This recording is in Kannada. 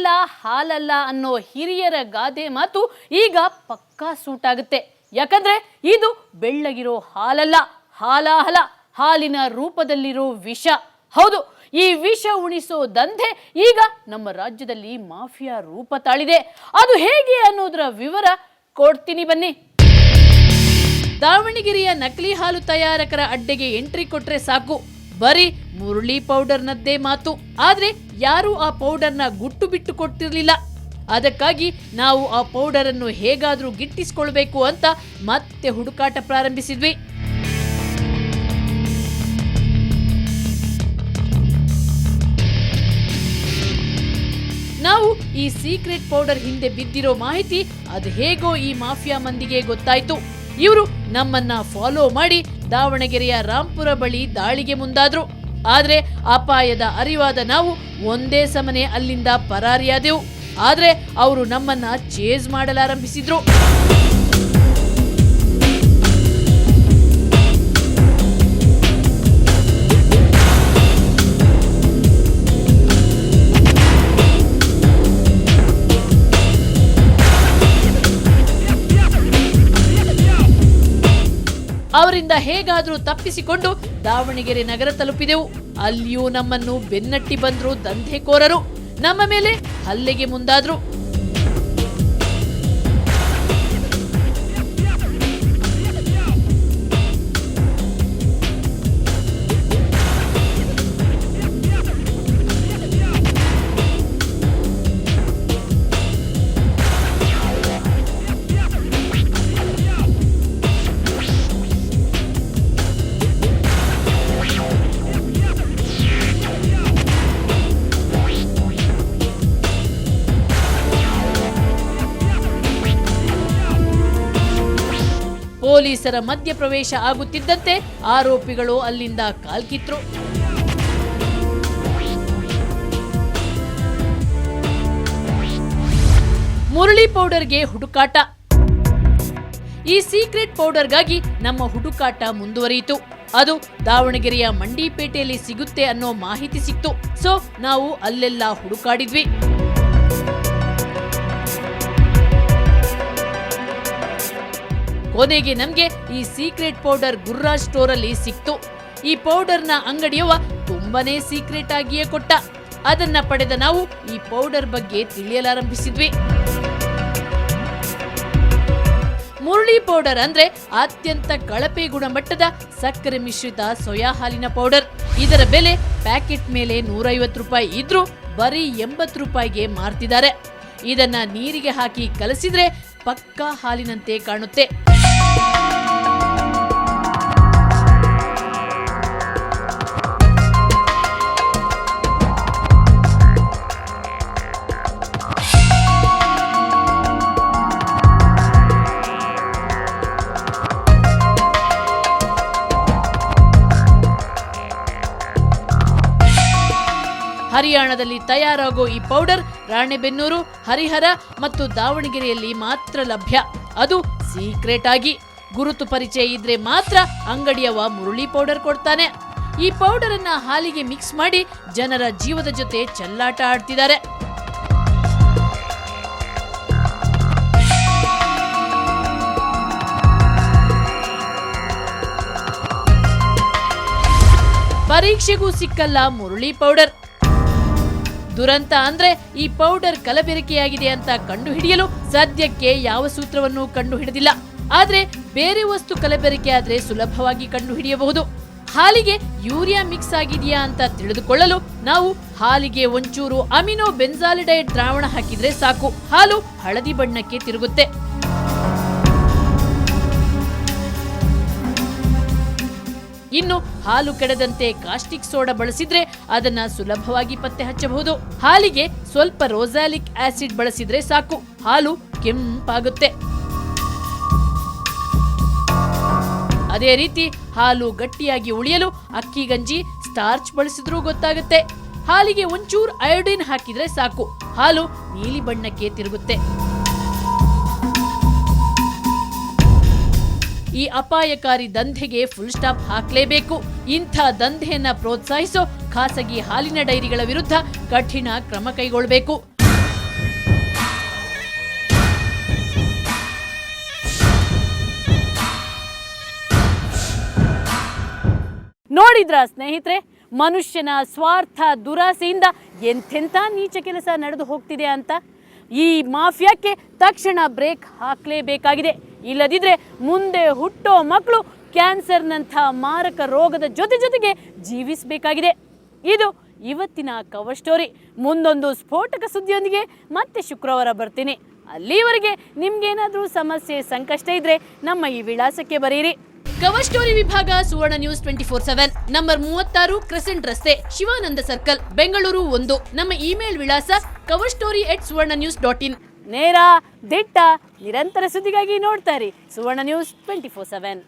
ಹಾಲೆಲ್ಲ ಹಾಲಲ್ಲ ಅನ್ನೋ ಹಿರಿಯರ ಗಾದೆ ಮಾತು ಈಗ ಪಕ್ಕಾ ಸೂಟ್ ಆಗುತ್ತೆ. ಯಾಕಂದ್ರೆ ಇದು ಬೆಳ್ಳಗಿರೋ ಹಾಲಲ್ಲ, ಹಾಲಾಹಲ, ಹಾಲಿನ ರೂಪದಲ್ಲಿರೋ ವಿಷ. ಹೌದು, ಈ ವಿಷ ಉಣಿಸೋ ದಂಧೆ ಈಗ ನಮ್ಮ ರಾಜ್ಯದಲ್ಲಿ ಮಾಫಿಯಾ ರೂಪ ತಾಳಿದೆ. ಅದು ಹೇಗೆ ಅನ್ನೋದರ ವಿವರ ಕೊಡ್ತೀನಿ ಬನ್ನಿ. ದಾವಣಗೆರೆಯ ನಕಲಿ ಹಾಲು ತಯಾರಕರ ಅಡ್ಡೆಗೆ ಎಂಟ್ರಿ ಕೊಟ್ರೆ ಸಾಕು, ಬರೀ ಮುರಳಿ ಪೌಡರ್ನದ್ದೇ ಮಾತು. ಆದ್ರೆ ಯಾರೂ ಆ ಪೌಡರ್ನ ಗುಟ್ಟು ಬಿಟ್ಟು ಕೊಟ್ಟಿರಲಿಲ್ಲ. ಅದಕ್ಕಾಗಿ ನಾವು ಆ ಪೌಡರ್ ಅನ್ನು ಹೇಗಾದ್ರೂ ಗಿಟ್ಟಿಸಿಕೊಳ್ಬೇಕು ಅಂತ ಮತ್ತೆ ಹುಡುಕಾಟ ಪ್ರಾರಂಭಿಸಿದ್ವಿ. ನಾವು ಈ ಸೀಕ್ರೆಟ್ ಪೌಡರ್ ಹಿಂದೆ ಬಿದ್ದಿರೋ ಮಾಹಿತಿ ಅದು ಹೇಗೋ ಈ ಮಾಫಿಯಾ ಮಂದಿಗೆ ಗೊತ್ತಾಯ್ತು. ಇವರು ನಮ್ಮನ್ನ ಫಾಲೋ ಮಾಡಿ ದಾವಣಗೆರೆಯ ರಾಂಪುರ ಬಳಿ ದಾಳಿಗೆ ಮುಂದಾದ್ರು. ಆದ್ರೆ ಅಪಾಯದ ಅರಿವಾದ ನಾವು ಒಂದೇ ಸಮನೆ ಅಲ್ಲಿಂದ ಪರಾರಿಯಾದೆವು. ಆದ್ರೆ ಅವರು ನಮ್ಮನ್ನ ಚೇಸ್ ಮಾಡಲಾರಂಭಿಸಿದ್ರು. ಅವರಿಂದ ಹೇಗಾದ್ರೂ ತಪ್ಪಿಸಿಕೊಂಡು ದಾವಣಗೆರೆ ನಗರ ತಲುಪಿದೆವು. ಅಲ್ಲಿಯೂ ನಮ್ಮನ್ನು ಬೆನ್ನಟ್ಟಿ ಬಂದ್ರು ದಂಧೆಕೋರರು. ನಮ್ಮ ಮೇಲೆ ಹಲ್ಲೆಗೆ ಮುಂದಾದ್ರು. ಪೊಲೀಸರ ಮಧ್ಯಪ್ರವೇಶ ಆಗುತ್ತಿದ್ದಂತೆ ಆರೋಪಿಗಳು ಅಲ್ಲಿಂದ ಕಾಲ್ಕಿತ್ರು. ಮುರಳಿ ಪೌಡರ್ಗೆ ಹುಡುಕಾಟ. ಈ ಸೀಕ್ರೆಟ್ ಪೌಡರ್ಗಾಗಿ ನಮ್ಮ ಹುಡುಕಾಟ ಮುಂದುವರಿಯಿತು. ಅದು ದಾವಣಗೆರೆಯ ಮಂಡಿಪೇಟೆಯಲ್ಲಿ ಸಿಗುತ್ತೆ ಅನ್ನೋ ಮಾಹಿತಿ ಸಿಕ್ತು. ಸೊ ನಾವು ಅಲ್ಲೆಲ್ಲ ಹುಡುಕಾಡಿದ್ವಿ. ಕೊನೆಗೆ ನಮ್ಗೆ ಈ ಸೀಕ್ರೆಟ್ ಪೌಡರ್ ಗುರ್ರಾಜ್ ಸ್ಟೋರ್ ಅಲ್ಲಿ ಸಿಕ್ತು. ಈ ಪೌಡರ್ನ ಅಂಗಡಿಯವ ತುಂಬಾನೇ ಸೀಕ್ರೆಟ್ ಆಗಿಯೇ ಕೊಟ್ಟ. ಅದನ್ನ ಪಡೆದ ನಾವು ಈ ಪೌಡರ್ ಬಗ್ಗೆ ತಿಳಿಯಲಾರಂಭಿಸಿದ್ವಿ. ಮುರಳಿ ಪೌಡರ್ ಅಂದ್ರೆ ಅತ್ಯಂತ ಕಳಪೆ ಗುಣಮಟ್ಟದ ಸಕ್ಕರೆ ಮಿಶ್ರಿತ ಸೋಯಾ ಹಾಲಿನ ಪೌಡರ್. ಇದರ ಬೆಲೆ ಪ್ಯಾಕೆಟ್ ಮೇಲೆ 150 ರೂಪಾಯಿ ಇದ್ರೂ ಬರೀ 80 ರೂಪಾಯಿಗೆ ಮಾರ್ತಿದ್ದಾರೆ. ಇದನ್ನ ನೀರಿಗೆ ಹಾಕಿ ಕಲಸಿದ್ರೆ ಪಕ್ಕಾ ಹಾಲಿನಂತೆ ಕಾಣುತ್ತೆ. ಹರಿಯಾಣದಲ್ಲಿ ತಯಾರಾಗೋ ಈ ಪೌಡರ್ ರಾಣೆಬೆನ್ನೂರು, ಹರಿಹರ ಮತ್ತು ದಾವಣಗೆರೆಯಲ್ಲಿ ಮಾತ್ರ ಲಭ್ಯ. ಅದು ಸೀಕ್ರೆಟ್ ಆಗಿ. ಗುರುತು ಪರಿಚಯ ಇದ್ರೆ ಮಾತ್ರ ಅಂಗಡಿಯವ ಮುರಳಿ ಪೌಡರ್ ಕೊಡ್ತಾನೆ. ಈ ಪೌಡರ್ ಅನ್ನ ಹಾಲಿಗೆ ಮಿಕ್ಸ್ ಮಾಡಿ ಜನರ ಜೀವದ ಜೊತೆ ಚೆಲ್ಲಾಟ ಆಡ್ತಿದ್ದಾರೆ. ಪರೀಕ್ಷೆಗೂ ಸಿಕ್ಕಲ್ಲ ಮುರಳಿ ಪೌಡರ್. ದುರಂತ ಅಂದ್ರೆ ಈ ಪೌಡರ್ ಕಲಬೆರಕೆಯಾಗಿದೆ ಅಂತ ಕಂಡುಹಿಡಿಯಲು ಸದ್ಯಕ್ಕೆ ಯಾವ ಸೂತ್ರವನ್ನು ಕಂಡುಹಿಡಿದಿಲ್ಲ. ಆದ್ರೆ ಬೇರೆ ವಸ್ತು ಕಲಬೆರಕೆ ಆದ್ರೆ ಸುಲಭವಾಗಿ ಕಂಡುಹಿಡಿಯಬಹುದು. ಹಾಲಿಗೆ ಯೂರಿಯಾ ಮಿಕ್ಸ್ ಆಗಿದೆಯಾ ಅಂತ ತಿಳಿದುಕೊಳ್ಳಲು ನಾವು ಹಾಲಿಗೆ ಒಂಚೂರು ಅಮಿನೋ ಬೆನ್ಸಾಲಿಡೈಡ್ ದ್ರಾವಣ ಹಾಕಿದ್ರೆ ಸಾಕು, ಹಾಲು ಹಳದಿ ಬಣ್ಣಕ್ಕೆ ತಿರುಗುತ್ತೆ. ಇನ್ನು ಹಾಲು ಕೆಡದಂತೆ ಕಾಸ್ಟಿಕ್ ಸೋಡಾ ಬಳಸಿದ್ರೆ ಅದನ್ನ ಸುಲಭವಾಗಿ ಪತ್ತೆ ಹಚ್ಚಬಹುದು. ಹಾಲಿಗೆ ಸ್ವಲ್ಪ ರೋಸಾಲಿಕ್ ಆಸಿಡ್ ಬಳಸಿದ್ರೆ ಸಾಕು, ಹಾಲು ಕೆಂಪಾಗುತ್ತೆ. ಅದೇ ರೀತಿ ಹಾಲು ಗಟ್ಟಿಯಾಗಿ ಉಳಿಯಲು ಅಕ್ಕಿ ಗಂಜಿ, ಸ್ಟಾರ್ಚ್ ಬಳಸಿದ್ರೂ ಗೊತ್ತಾಗುತ್ತೆ. ಹಾಲಿಗೆ ಒಂಚೂರು ಅಯೋಡಿನ್ ಹಾಕಿದ್ರೆ ಸಾಕು, ಹಾಲು ನೀಲಿ ಬಣ್ಣಕ್ಕೆ ತಿರುಗುತ್ತೆ. ಈ ಅಪಾಯಕಾರಿ ದಂಧೆಗೆ ಫುಲ್ ಸ್ಟಾಪ್ ಹಾಕಲೇಬೇಕು. ಇಂಥ ದಂಧೆಯನ್ನ ಪ್ರೋತ್ಸಾಹಿಸೋ ಖಾಸಗಿ ಹಾಲಿನ ಡೈರಿಗಳ ವಿರುದ್ಧ ಕಠಿಣ ಕ್ರಮ ಕೈಗೊಳ್ಳಬೇಕು. ನೋಡಿದ್ರ ಸ್ನೇಹಿತರೆ, ಮನುಷ್ಯನ ಸ್ವಾರ್ಥ ದುರಾಸೆಯಿಂದ ಎಂಥೆಂಥ ನೀಚ ಕೆಲಸ ನಡೆದು ಹೋಗ್ತಿದೆ ಅಂತ. ಈ ಮಾಫಿಯಾಕ್ಕೆ ತಕ್ಷಣ ಬ್ರೇಕ್ ಹಾಕಲೇಬೇಕಾಗಿದೆ. ಇಲ್ಲದಿದ್ದರೆ ಮುಂದೆ ಹುಟ್ಟೋ ಮಕ್ಕಳು ಕ್ಯಾನ್ಸರ್ನಂಥ ಮಾರಕ ರೋಗದ ಜೊತೆಗೆ ಜೀವಿಸಬೇಕಾಗಿದೆ. ಇದು ಇವತ್ತಿನ ಕವರ್ ಸ್ಟೋರಿ. ಮುಂದೊಂದು ಸ್ಫೋಟಕ ಸುದ್ದಿಯೊಂದಿಗೆ ಮತ್ತೆ ಶುಕ್ರವಾರ ಬರ್ತೀನಿ. ಅಲ್ಲಿವರೆಗೆ ನಿಮ್ಗೇನಾದರೂ ಸಮಸ್ಯೆ ಸಂಕಷ್ಟ ಇದ್ರೆ ನಮ್ಮ ಈ ವಿಳಾಸಕ್ಕೆ ಬರೆಯಿರಿ. ಕವರ್ ಸ್ಟೋರಿ ವಿಭಾಗ ಸುವರ್ಣ ನ್ಯೂಸ್ 24/7, ನಂಬರ್ 36 ಕ್ರೆಸೆಂಟ್ ರಸ್ತೆ, ಶಿವಾನಂದ ಸರ್ಕಲ್, ಬೆಂಗಳೂರು 1. ನಮ್ಮ ಇಮೇಲ್ ವಿಳಾಸ coverstory@suvarnanews.in. ನೇರ, ದಿಟ್ಟ, ನಿರಂತರ ಸುದ್ದಿಗಾಗಿ ನೋಡ್ತಾ ಇರಿ ಸುವರ್ಣ ನ್ಯೂಸ್ 24/7.